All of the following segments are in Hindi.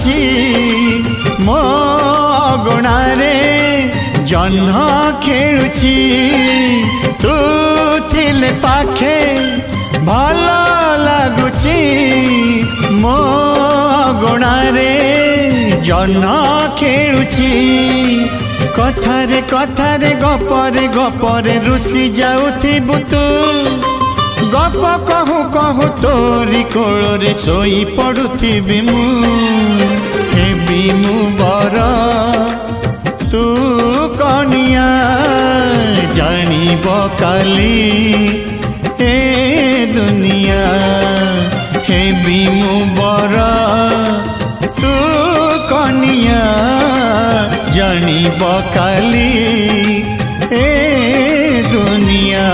जाऊची मो गुणारे जह्न खेलुची तू थिले पाखे भल लगुची मो गुणारे जह्न खेलुची कथारे कथारे गपरे गपरे रुसी जाउथिबु तू गप कहू कहू तोरी कोଳରେ सोई पड़ुथिबि मु हेबि मु बर तू कनिया जानिब काली ए दुनिया हेबि मु बर तू कनिया जानिब काली ए दुनिया।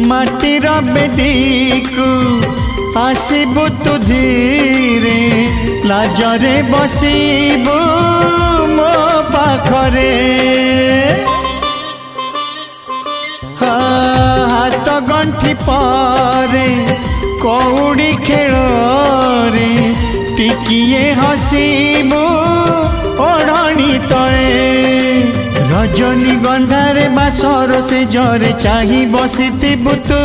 माटीर बेदीकु आसबु तु धीरे लाजरे बसबु मो पाखरे हाथ गंठी पारे कौड़ी खेल रे टिकिए हसीबु ओढ़नी तले रजनी गंधारे बासर से जरे चाही बसिथिबु तू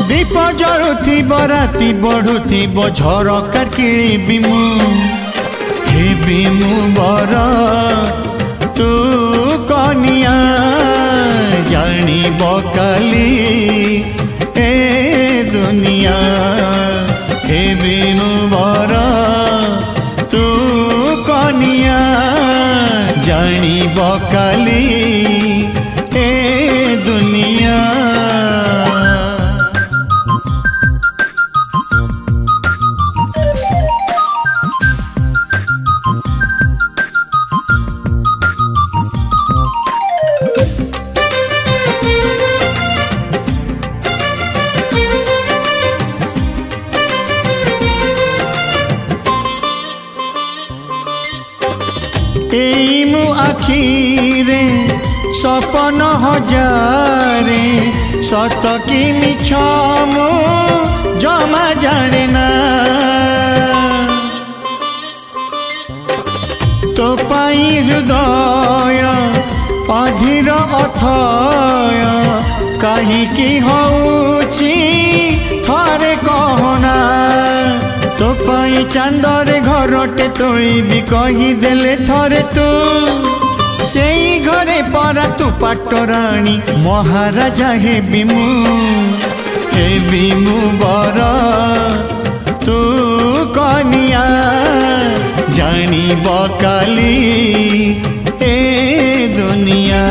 दीप जलुथिब राति बढ़ुथिब झरका किलिबि मु हेबि मु बर तू कनिया जानिब काली ए दुनिया हेबि मु बर तू कनिया जानिब काली ए दुनिया। एई मु आखिरे सपन हजारे सत कि मिछ मु जमा जाने ना तो पाई हृदय अधीर अथय कहीं होउची थरे कहना तो पाई चांदरे घरटे तोली कहीदेले थरे तू से घरे परा तू पाटराणी महाराजा हेबि मु बर तू कनिया जानिब काली ए दुनिया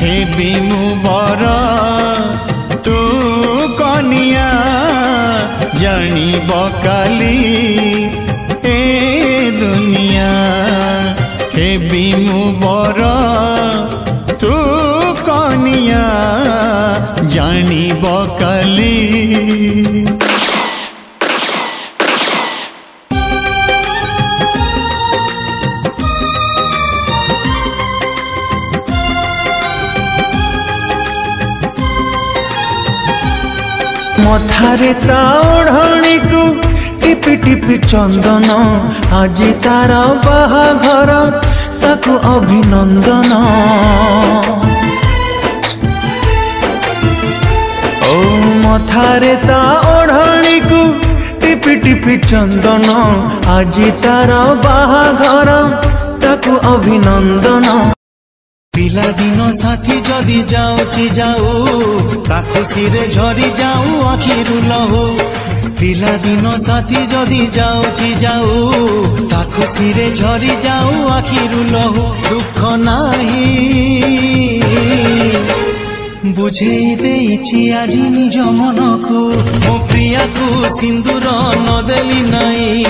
हेबि मु बर तू कनिया जानिब काली ए दुनिया हेबि मु बर तू कनिया जानिब काली। मथारे ता ओढ़णी को टिपि टिपि चंदन आज तार बाहाघर ताकु अभिनंदन ओ मथारे ता ओढ़णी को टिपि टिपि चंदन आज तार बाहाघर ताकु अभिनंदन पिला दिन साथी जदि जाऊची जाऊ ता खुशी रे झरी जाऊ आखिरु लहू पिला दिन साथी जदि जाऊची जाऊ ता खुशी रे झरी जाऊ आखिरु लहू दुख नाही बुझेई देइछि आजि निज मनकु मो प्रिया को सिंदूर नदेली नाई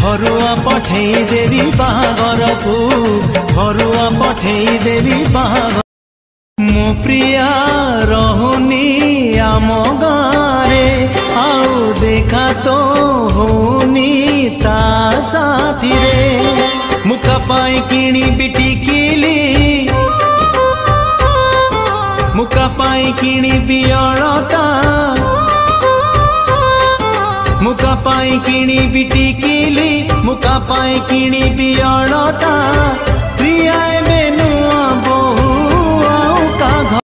घरुआ पठेई देवी बाहाघर को घरुआ पठेई देवी बाहाघर मो प्रिया रहुनी आम गारे आउ देखा तो होनी ता साथी रे मुका पाई किणी बिटिकिली मुका पाई किणी बियलता मुका पाई किणी बिटिकिली मुका पाई किणी बियलता प्रिया